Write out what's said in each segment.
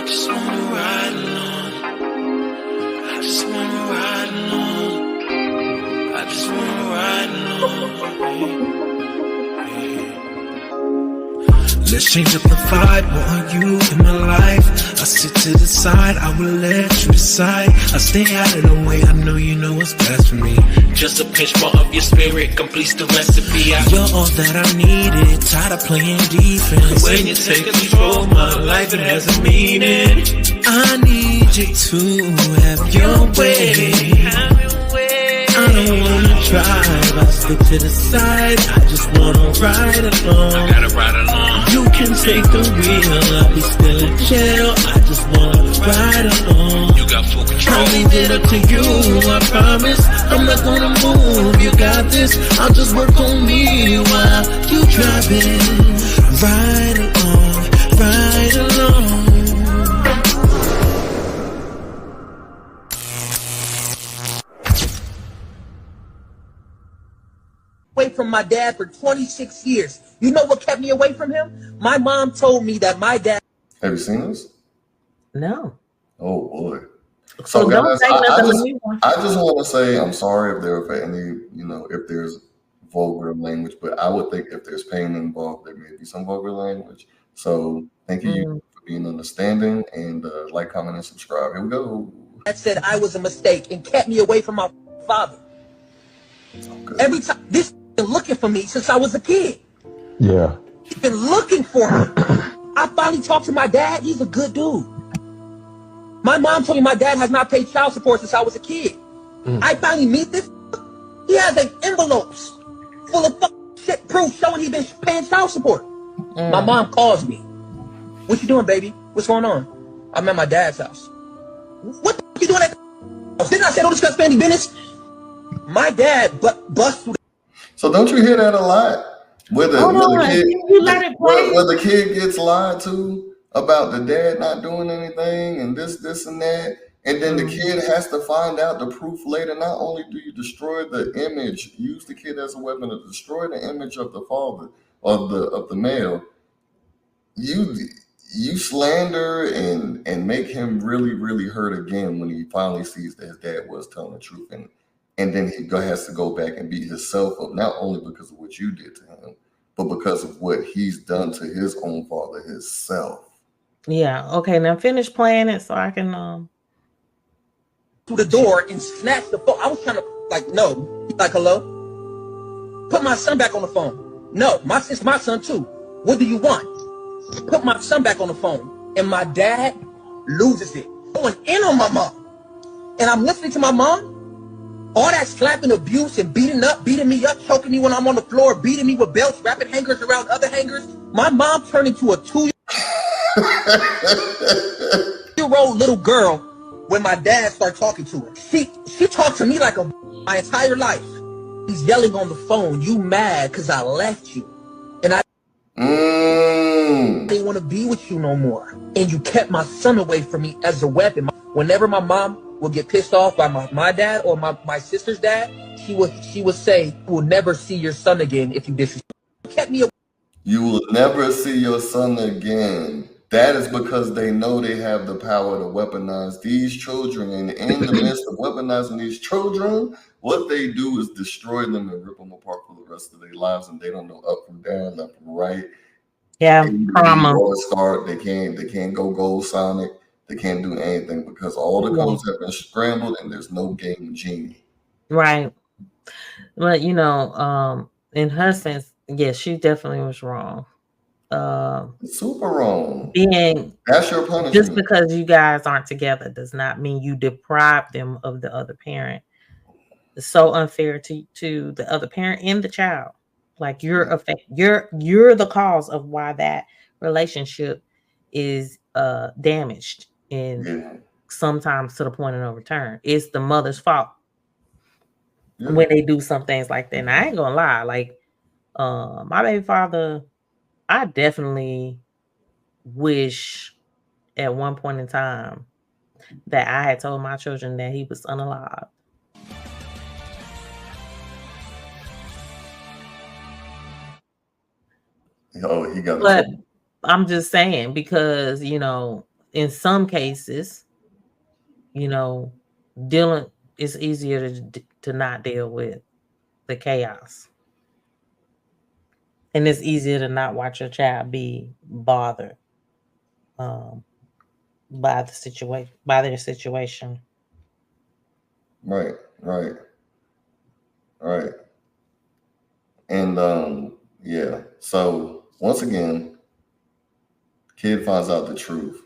just wanna ride along. I just wanna ride along. I just wanna ride along. Let's change up the vibe. Want you in my life. I sit to the side. I will let you decide. I stay out of the way. I know you know what's best for me. Just a pinch more of your spirit completes the recipe. You're all that I needed. Tired of playing defense. When you take control of my life, it has a meaning. I need you to have your way. I don't wanna drive, I stick to the side. I just wanna ride along. I gotta ride along. You can take the wheel, I'll be still in jail. I just wanna ride along. You got full control. I'll leave it up to you, I promise. I'm not gonna move, you got this. I'll just work on me while you drive it. Ride along, ride along. Away from my dad for 26 years. You know what kept me away from him? My mom told me that my dad... Have you seen this? No. Oh, boy. So guys, don't say nothing. I just want to say I'm sorry if there are any, if there's vulgar language, but I would think if there's pain involved, there may be some vulgar language. So thank you for being understanding, and like, comment, and subscribe. Here we go. That said I was a mistake and kept me away from my father. Okay. Every time, this been looking for me since I was a kid. Yeah. He's been looking for me. I finally talked to my dad. He's a good dude. My mom told me my dad has not paid child support since I was a kid. I finally meet this. He has envelopes full of shit proof showing he's been paying child support. My mom calls me. What you doing, baby? What's going on? I'm at my dad's house. What the you doing at the house? Didn't I say don't discuss family business? My dad bust through. So don't you hear that a lot? Where the kid gets lied to about the dad not doing anything and this and that, and then the kid has to find out the proof later. Not only do you destroy the image, use the kid as a weapon to destroy the image of the father of the male. You slander and make him really, really hurt again when he finally sees that his dad was telling the truth, and then he has to go back and beat himself up, not only because of what you did to him, but because of what he's done to his own father himself. Yeah. Okay. Now finish playing it so I can through the door and snatch the phone. I was trying to no. He's like, hello? Put my son back on the phone. No, it's my son too. What do you want? Put my son back on the phone. And my dad loses it. Going in on my mom. And I'm listening to my mom. All that slapping, abuse, and beating me up, choking me when I'm on the floor, beating me with belts, wrapping hangers around other hangers. My mom turned into a 2-year-old little girl when my dad started talking to her. She talked to me like my entire life. He's yelling on the phone, you mad because I left you. And I didn't want to be with you no more. And you kept my son away from me as a weapon. Whenever my mom will get pissed off by my dad or my sister's dad, she would say, you will never see your son again if you disrespect. Kept me away. You will never see your son again. That is because they know they have the power to weaponize these children. And in the midst of weaponizing these children, what they do is destroy them and rip them apart for the rest of their lives. And they don't know up from down, left from right. Yeah, trauma. They can't go gold Sonic. They can't do anything because all the codes have been scrambled and there's no game genie. Right. But in her sense, yes, she definitely was wrong. Super wrong. That's your punishment. Just because you guys aren't together does not mean you deprive them of the other parent. It's so unfair to the other parent and the child. Like you're the cause of why that relationship is damaged and sometimes to the point of no return. It's the mother's fault when they do some things like that. And I ain't gonna lie, like my baby father, I definitely wish at one point in time that I had told my children that he was unalive. Oh, he got. But I'm just saying because in some cases, you know, dealing it's easier to not deal with the chaos, and it's easier to not watch your child be bothered um, by the situation, by their situation. Right, right, right. And yeah. So once again, kid finds out the truth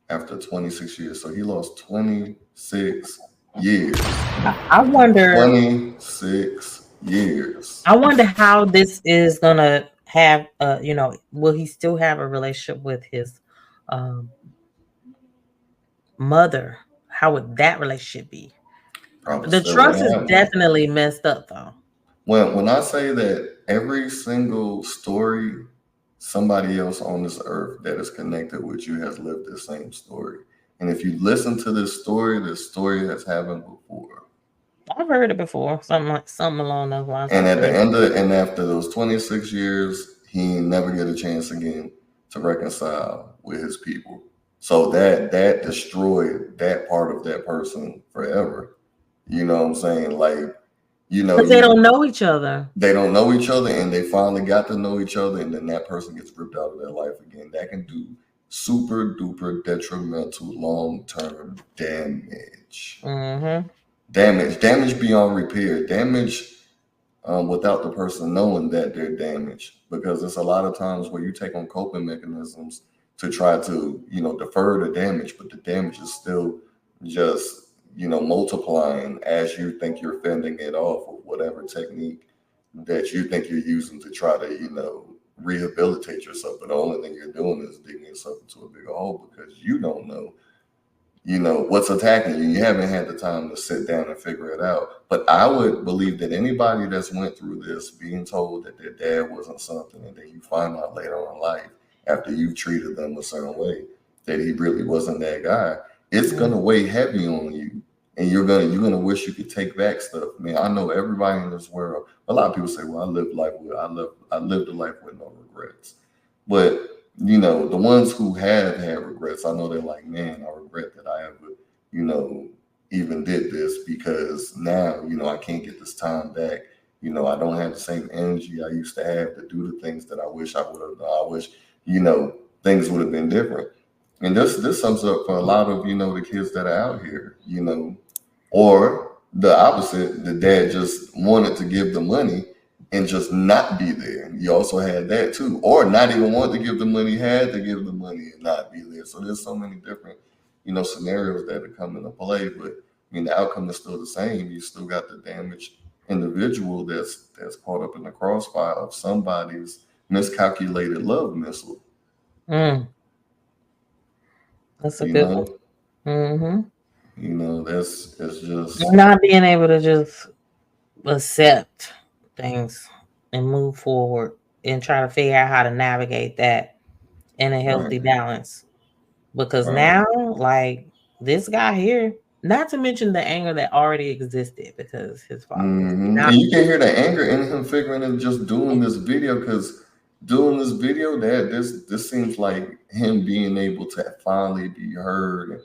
after 26 years. So he lost 26 years. I wonder. 26 years. I wonder how this is gonna have. Will he still have a relationship with his um, mother? How would that relationship be? Probably The still trust wouldn't is have one. definitely messed up, though. When I say that every single story, somebody else on this earth that is connected with you has lived the same story. And if you listen to this story has happened before. I've heard it before, something along those lines. And at the end of and after those 26 years, he never get a chance again to reconcile with his people. So that destroyed that part of that person forever. You know what I'm saying? Like, Because they don't know each other. they don't know each other and they finally got to know each other, and then that person gets ripped out of their life again. That can do super duper detrimental long-term damage. Mm-hmm. Damage beyond repair. Damage without the person knowing that they're damaged, because there's a lot of times where you take on coping mechanisms to try to defer the damage, but the damage is still just multiplying as you think you're fending it off with whatever technique that you think you're using to try to rehabilitate yourself. But the only thing you're doing is digging yourself into a bigger hole, because you don't know what's attacking you. You haven't had the time to sit down and figure it out. But I would believe that anybody that's went through this, being told that their dad wasn't something, and then you find out later on in life, after you've treated them a certain way, that he really wasn't that guy, it's gonna weigh heavy on you. And you're gonna wish you could take back stuff. I mean, I know everybody in this world, a lot of people say, well, I lived a life with no regrets. But the ones who have had regrets, I know they're like, man, I regret that I ever, even did this, because now, I can't get this time back. I don't have the same energy I used to have to do the things that I wish I would have done. I wish, things would have been different. And this sums up for a lot of, the kids that are out here, or the opposite, the dad just wanted to give the money and just not be there. You also had that too. Or not even want to give the money, had to give the money and not be there. So there's so many different, scenarios that are come into play. But I mean, the outcome is still the same. You still got the damaged individual that's caught up in the crossfire of somebody's miscalculated love missile. That's a good one. It's just not being able to just accept things and move forward and try to figure out how to navigate that in a healthy balance. Because now, like this guy here, not to mention the anger that already existed because his father. And you can hear the anger in him figuring and just doing this video, because doing this video, that this seems like him being able to finally be heard. And,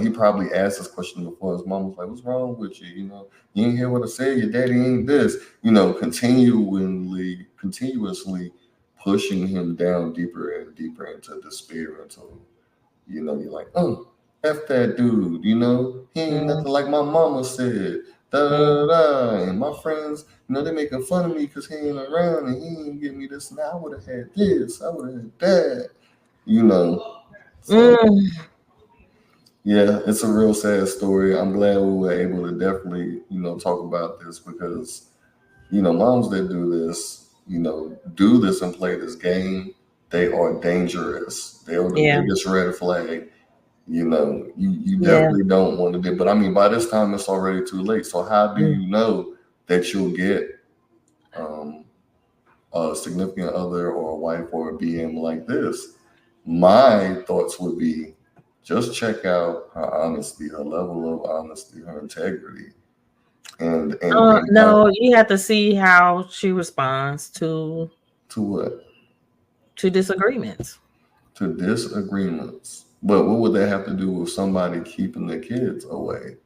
he probably asked this question before. His mom was like, what's wrong with you? You ain't hear what I said. Your daddy ain't this. Continuously pushing him down deeper and deeper into despair until, you're like, oh, F that dude, he ain't nothing like my mama said. Da, da, da. And my friends, they making fun of me because he ain't around and he ain't give me this. Now I would have had this. I would have had that. So, yeah, it's a real sad story. I'm glad we were able to definitely, talk about this, because, moms that do this and play this game, they are dangerous. They are the biggest red flag. You definitely don't want to do. But I mean, by this time, it's already too late. So how do you know that you'll get a significant other or a wife or a BM like this? My thoughts would be, just check out her honesty, her level of honesty, her integrity. And no, you have to see how she responds to what? To disagreements. To disagreements. But what would that have to do with somebody keeping the kids away?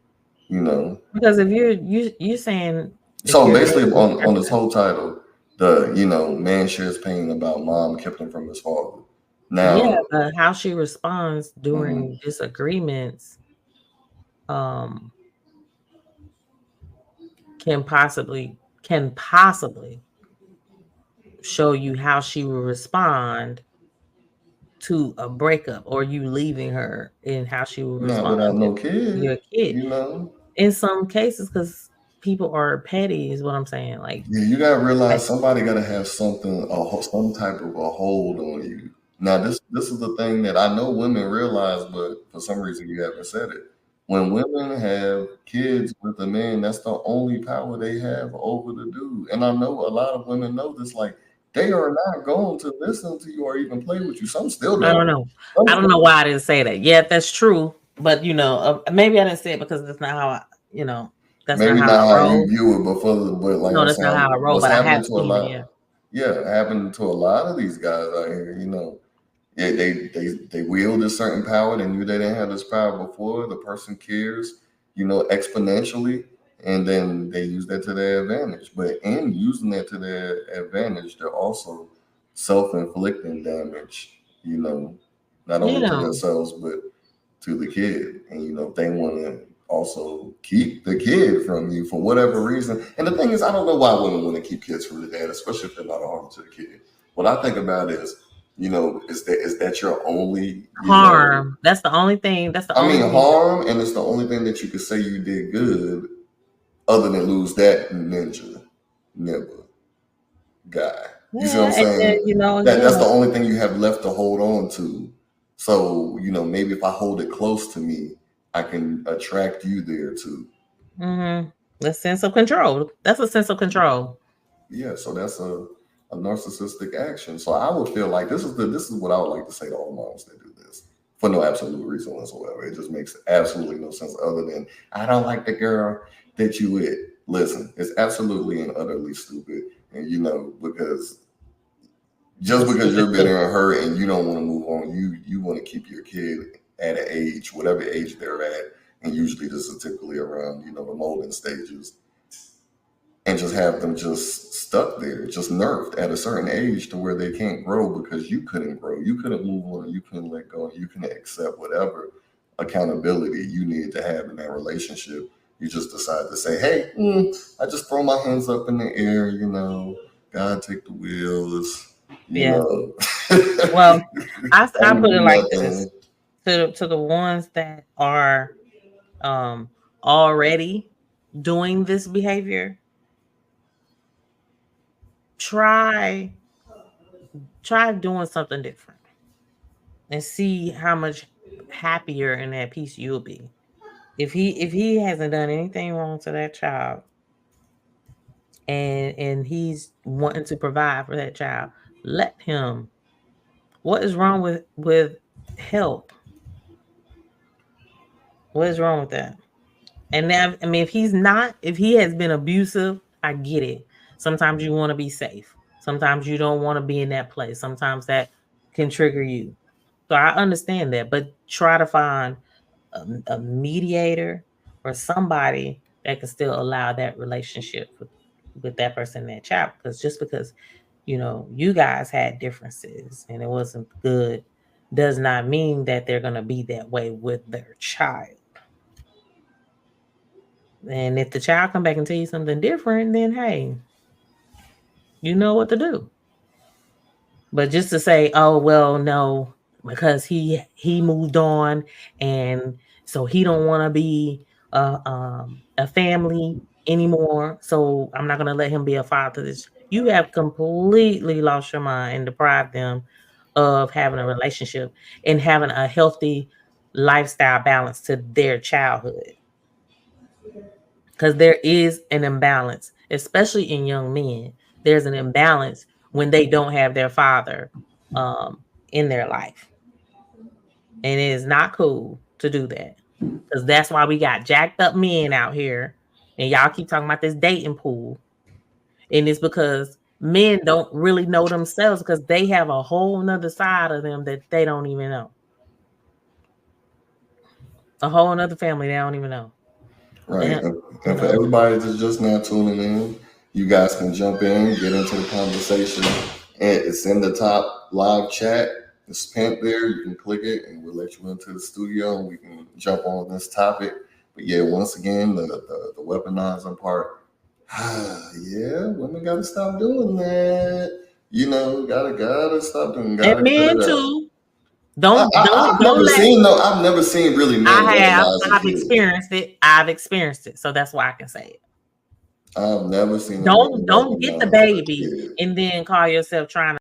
You know. Because if you're saying if So you're basically, letting this on this person, whole title, the man shares pain about mom kept him from his father. yeah, Now, but how she responds mhm. during disagreements, um, can possibly show you how she will respond to a breakup or you leaving her, and how she will Not respond without to no kid. your kid. You know. In some cases, because people are petty, is what I'm saying. Yeah, you gotta Like realize somebody gotta have something, some type of a hold on you. Now, this is the thing that I know women realize, but for some reason you haven't said it. When women have kids with a man, that's the only power they have over the dude. And I know a lot of women know this. Like they are not going to listen to you or even play with you. Some still I don't. don't know. Some I don't know still, why I didn't say that. Yeah, that's true. But maybe I didn't say it because that's not how that's not maybe how not I how you roll. view it, but like No, I'm that's not how saying, I roll. what's But I happening have to a seen it. lot, Yeah. yeah, happening to a lot of these guys out here. Yeah, they wield a certain power. They knew they didn't have this power before. The person cares, exponentially, and then they use that to their advantage. But in using that to their advantage, they're also self-inflicting damage. Not You only to know. themselves but to the kid. And they want to also keep the kid from you for whatever reason. And the thing is, I don't know why women want to keep kids from the dad, especially if they're not a harm to the kid. What I think about is, is that your only, Harm. That's the only thing. That's the I only mean, thing. harm, and it's the only thing that you could say you did good, other than lose that ninja, never guy. You see what I'm Yeah, and then, saying? That's the again, only thing you have left to hold on to. So maybe if I hold it close to me, I can attract you there too. the sense of control. That's a sense of control. Yeah, so that's a narcissistic action. So I would feel like this is what I would like to say to all moms that do this for no absolute reason whatsoever. It just makes absolutely no sense other than I don't like the girl that you with. Listen, it's absolutely and utterly stupid, and because just It's because stupid you're too. bitter and hurt and you don't want to move on, you want to keep your kid at an age, whatever age they're at, and usually this is typically around the molding stages, and just have them just stuck there, just nerfed at a certain age to where they can't grow because you couldn't grow, you couldn't move on, you couldn't let go, you couldn't accept whatever accountability you needed to have in that relationship. You just decide to say, "Hey, I just throw my hands up in the air, God take the wheels, you Yeah. know, Well, I don't put do it like this nothing." to the ones that are already doing this behavior. Try doing something different and see how much happier in that piece you'll be. If he hasn't done anything wrong to that child, and he's wanting to provide for that child, let him. What is wrong with help? What is wrong with that? And now, I mean, if he has been abusive, I get it. Sometimes you want to be safe. Sometimes you don't want to be in that place. Sometimes that can trigger you. So I understand that, but try to find a mediator or somebody that can still allow that relationship with that person and that child. Because just because you guys had differences and it wasn't good, does not mean that they're gonna be that way with their child. And if the child come back and tell you something different, then hey, you know what to do. But just to say, oh well, no, because he moved on, and so he don't want to be a family anymore. So I'm not gonna let him be a father. You have completely lost your mind and deprived them of having a relationship and having a healthy lifestyle balance to their childhood. Because there is an imbalance, especially in young men. There's an imbalance when they don't have their father in their life, and it is not cool to do that. Because that's why we got jacked up men out here, and y'all keep talking about this dating pool, and it's because men don't really know themselves because they have a whole nother side of them that they don't even know. a whole other family they don't even know. Right. Yeah, And for everybody that's just now tuning in, you guys can jump in, get into the conversation. And it's in the top live chat. It's pinned there. You can click it and we'll let you into the studio and we can jump on this topic. But yeah, once again, the weaponizing part. Yeah, women gotta stop doing that. You know, gotta stop doing. Gotta and men cut it out. too. Don't let. I've never seen really men weaponizing I've kids. experienced it, so that's why I can say it. I've never seen a man Don't get the weaponize a baby kid. and then call yourself trying to